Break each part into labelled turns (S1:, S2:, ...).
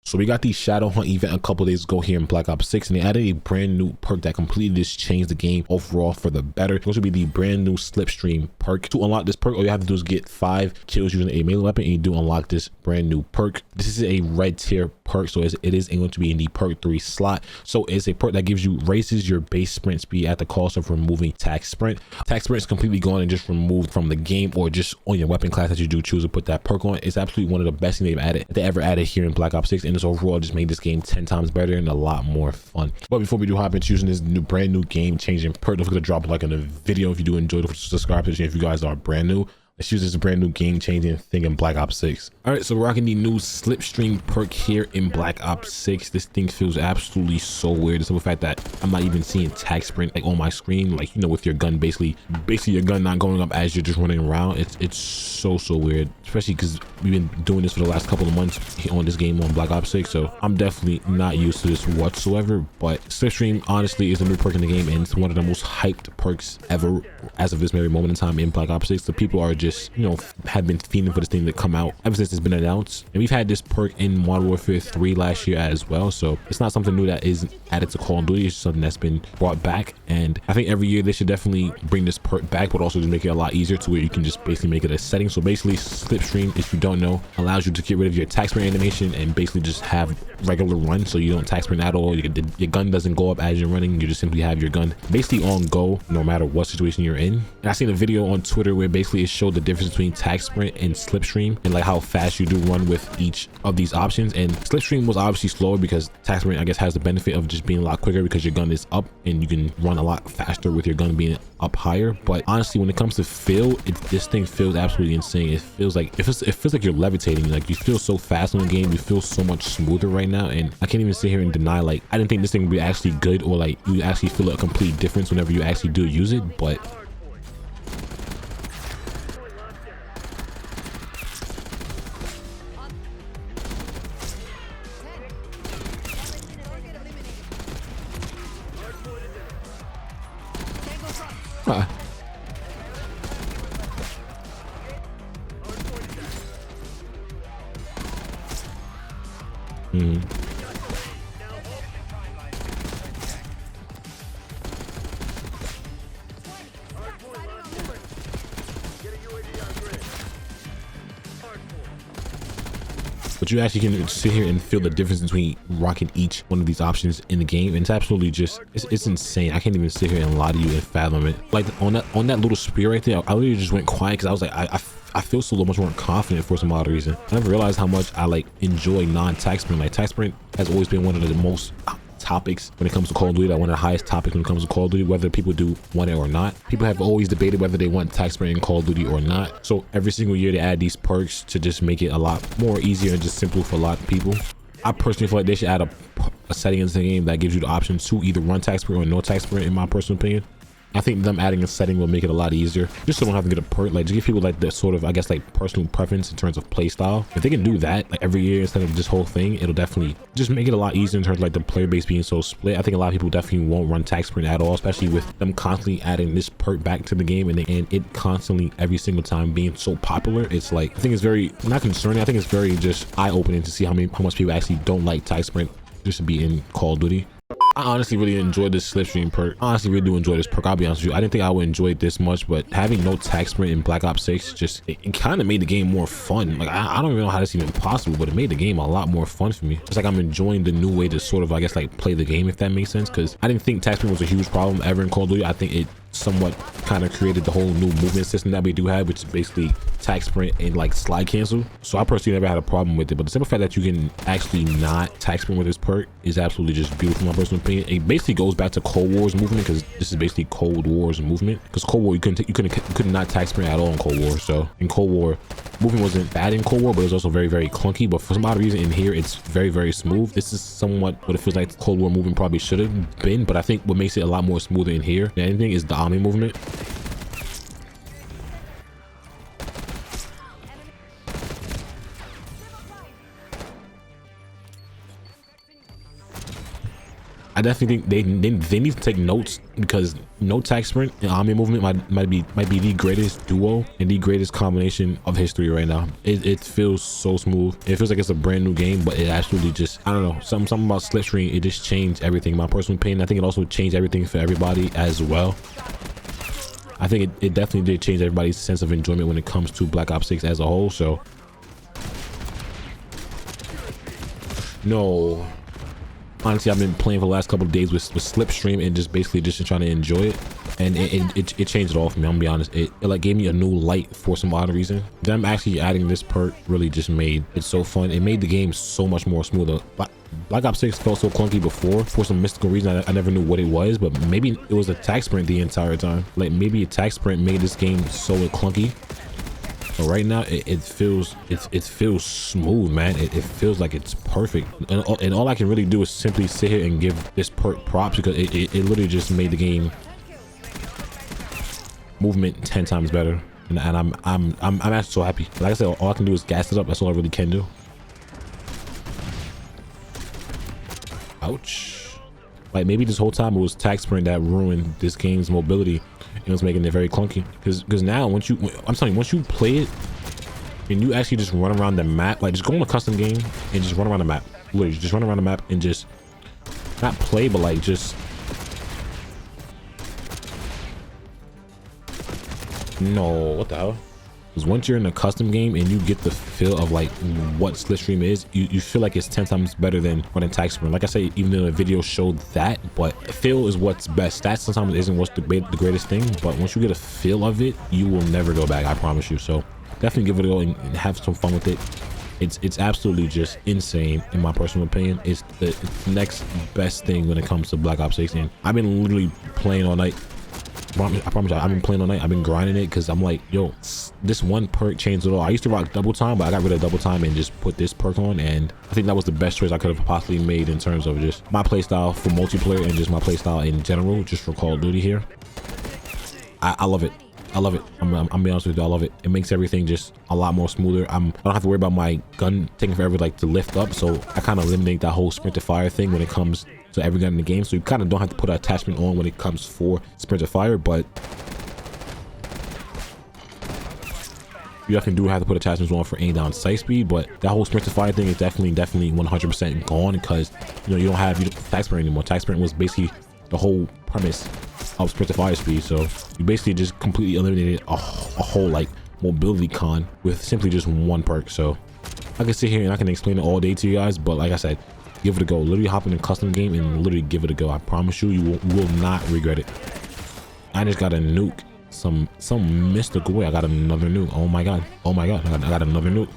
S1: So we got the Shadow Hunt event a couple days ago here in Black Ops 6, and they added a brand new perk that completely just changed the game overall for the better. It's going to be the brand new Slipstream Perk. To unlock this perk, all you have to do is get 5 kills using a melee weapon, and you do unlock this brand new perk. This is a red tier perk, so it is going to be in the perk 3 slot. So it's a perk that gives you raises your base sprint speed at the cost of removing tac sprint. Tac sprint is completely gone and just removed from the game, or just on your weapon class that you do choose to put that perk on. It's absolutely one of the best things they ever added here in Black Ops 6, and this overall just made this game 10 times better and a lot more fun. But before we do hop into using this brand new game changing perk, don't forget to drop a like on the video if you do enjoy. Don't subscribe to the channel if you guys are brand new. Let's use this brand new game changing thing in Black Ops 6. All right, so we're rocking the new Slipstream perk here in Black Ops 6. This thing feels absolutely so weird. The simple fact that I'm not even seeing tac sprint like on my screen, like, you know, with your gun basically your gun not going up as you're just running around. It's so weird, especially because we've been doing this for the last couple of months on this game on Black Ops 6. So I'm definitely not used to this whatsoever. But Slipstream honestly is a new perk in the game, and it's one of the most hyped perks ever as of this very moment in time in Black Ops 6. The people are just, you know, have been fiending for this thing to come out ever since it's been announced. And we've had this perk in Modern Warfare 3 last year as well, so it's not something new that is added to Call of Duty. It's something that's been brought back, and I think every year they should definitely bring this perk back, but also just make it a lot easier to where you can just basically make it a setting. So basically Slipstream, if you don't know, allows you to get rid of your tac sprint animation and basically just have regular run, so you don't tac sprint at all. Your gun doesn't go up as you're running. You just simply have your gun basically on go no matter what situation you're in. And I seen a video on Twitter where basically it showed the difference between tac sprint and Slipstream, and like how fast you do run with each of these options. And Slipstream was obviously slower because tac sprint, I guess, has the benefit of just being a lot quicker because your gun is up and you can run a lot faster with your gun being up higher. But honestly, when it comes to feel, this thing feels absolutely insane. It feels like you're levitating. Like, you feel so fast in the game. You feel so much smoother right now, and I can't even sit here and deny, like, I didn't think this thing would be actually good, or like you actually feel a complete difference whenever you actually do use it. But but you actually can sit here and feel the difference between rocking each one of these options in the game, and it's absolutely just, it's insane. I can't even sit here and lie to you and fathom it. Like on that little spear right there, I literally just went quiet because I was like, I feel so much more confident for some odd reason. I never realized how much I like enjoy non-tac sprint. Like, tac sprint has always been one of the most topics when it comes to Call of Duty, like one of the highest topics when it comes to Call of Duty, whether people do want it or not. People have always debated whether they want tac sprint in Call of Duty or not. So every single year they add these perks to just make it a lot more easier and just simple for a lot of people. I personally feel like they should add a setting into the game that gives you the option to either run tac sprint or no tac sprint, in my personal opinion. I think them adding a setting will make it a lot easier, just so they don't have to get a perk. Like, to give people like the sort of, I guess, like personal preference in terms of play style. If they can do that like every year instead of this whole thing, it'll definitely just make it a lot easier in terms of like the player base being so split. I think a lot of people definitely won't run tac sprint at all, especially with them constantly adding this perk back to the game, and it constantly every single time being so popular. It's like, I think it's very, not concerning, I think it's very just eye-opening to see how much people actually don't like tac sprint just to be in Call of Duty. I honestly really enjoyed this Slipstream perk. I honestly really do enjoy this perk. I'll be honest with you. I didn't think I would enjoy it this much, but having no tac sprint in Black Ops 6 just, it kind of made the game more fun. Like, I don't even know how that's even possible, but it made the game a lot more fun for me. It's like I'm enjoying the new way to sort of, I guess, like play the game, if that makes sense, because I didn't think tac sprint was a huge problem ever in Call of Duty. I think it somewhat kind of created the whole new movement system that we do have, which is basically tac sprint and like slide cancel. So I personally never had a problem with it, but the simple fact that you can actually not tac sprint with this perk is absolutely just beautiful, in my personal opinion. It basically goes back to Cold War's movement, because this is basically Cold War's movement, because Cold War you could not tac sprint at all in Cold War. So in Cold War, movement wasn't bad in Cold War, but it was also very clunky. But for some odd reason in here, it's very smooth. This is somewhat what it feels like Cold War movement probably should have been, but I think what makes it a lot more smoother in here than anything is the Omni movement. I definitely think they need to take notes, because no tag sprint and omni movement might be the greatest duo and the greatest combination of history right now. It feels so smooth. It feels like it's a brand new game, but it absolutely just, I don't know, something about Slipstream, it just changed everything. My personal opinion, I think it also changed everything for everybody as well. I think it definitely did change everybody's sense of enjoyment when it comes to Black Ops 6 as a whole. So no, honestly, I've been playing for the last couple of days with Slipstream and just basically just trying to enjoy it, and it changed it all for me. I'm gonna be honest, it like gave me a new light for some odd reason. Them actually adding this perk really just made it so fun. It made the game so much more smoother. Black Ops 6 felt so clunky before for some mystical reason. I never knew what it was, but maybe it was a tag sprint the entire time. Like maybe a tag sprint made this game so clunky. But right now it feels smooth, man. It feels like it's perfect, and all I can really do is simply sit here and give this perk props, because it literally just made the game movement 10 times better, and I'm actually so happy. Like I said, all I can do is gas it up. That's all I really can do. Ouch. Like maybe this whole time it was tag sprint that ruined this game's mobility. It was making it very clunky, because now I'm telling you, once you play it and you actually just run around the map, like just go on a custom game and just run around the map, literally just run around the map and just not play, but like just no, what the hell? Because once you're in a custom game and you get the feel of like what Slipstream is, you feel like it's 10 times better than running tag sprint. Like I say, even though the video showed that, but feel is what's best. Stats sometimes isn't what's the greatest thing, but once you get a feel of it, you will never go back, I promise you. So definitely give it a go and have some fun with it. It's absolutely just insane, in my personal opinion. It's the next best thing when it comes to Black Ops 6, and I've been literally playing all night. I promise you, I've been playing all night. I've been grinding it, because I'm like, yo, this one perk changed it all. I used to rock double time, but I got rid of double time and just put this perk on, and I think that was the best choice I could have possibly made in terms of just my playstyle for multiplayer and just my playstyle in general, just for Call of Duty here. I love it. I love it. I'm being honest with you, I love it. It makes everything just a lot more smoother. I don't have to worry about my gun taking forever like to lift up, so I kind of eliminate that whole sprint to fire thing when it comes to every gun in the game. So you kind of don't have to put an attachment on when it comes for sprint to fire, but you definitely do have to put attachments on for aim down sight speed. But that whole sprint to fire thing is definitely 100% gone, because you don't have tag sprint anymore. Tag sprint was basically the whole premise of sprint to fire speed, so you basically just completely eliminated a whole like mobility con with simply just one perk. So I can sit here and I can explain it all day to you guys, but like I said, give it a go. Literally hop in a custom game and literally give it a go. I promise you, you will not regret it. I just got a nuke some mystical way. I got another nuke. Oh my god, I got another nuke.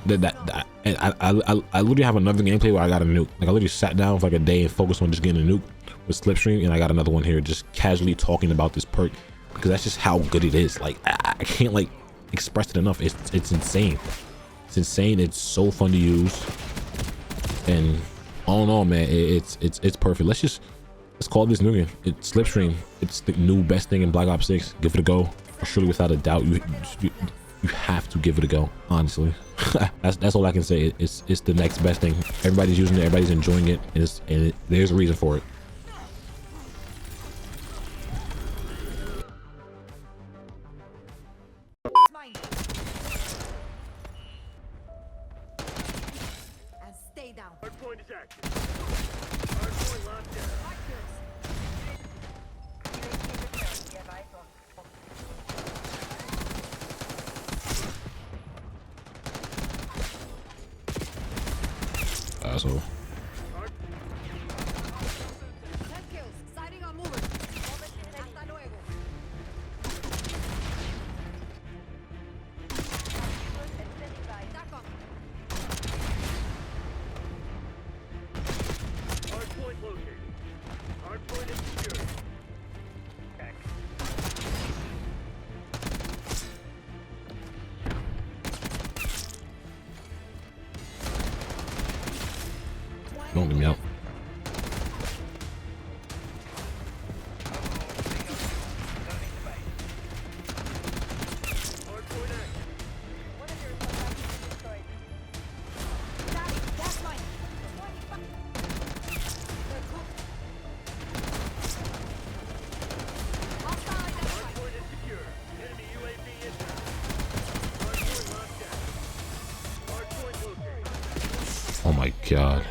S1: And I literally have another gameplay where I got a nuke. Like I literally sat down for like a day and focused on just getting a nuke with Slipstream, and I got another one here just casually talking about this perk, because that's just how good it is. Like I can't like express it enough. It's insane. It's insane. It's so fun to use, and all in all, man, it's perfect. Let's call this new game. It's Slipstream. It's the new best thing in Black Ops 6. Give it a go. Surely, without a doubt, you have to give it a go. Honestly, that's all I can say. It's the next best thing. Everybody's using it. Everybody's enjoying it, and there's a reason for it.
S2: Stay down.
S3: Hardpoint is active. Hardpoint locked down.
S1: Asshole.
S2: 10 kills. Sighting on movers. Hasta luego. TACOM.
S3: Hardpoint located. Hardpoint is secured.
S1: Don't get me out.
S3: Hardpoint active.
S2: That's mine. They're cooked.
S1: my god.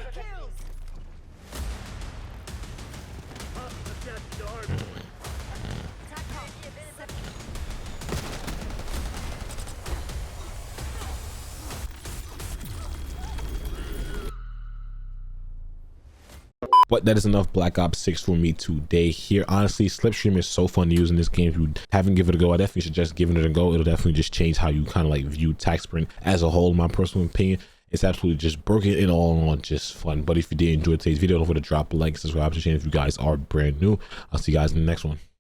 S1: But that is enough Black Ops 6 for me today here. Honestly, Slipstream is so fun to use in this game. If you haven't given it a go, I definitely suggest giving it a go. It'll definitely just change how you kind of like view tax sprint as a whole, in my personal opinion. It's absolutely just broken it all on just fun. But if you did enjoy today's video, don't forget to drop a like, subscribe to the channel if you guys are brand new. I'll see you guys in the next one.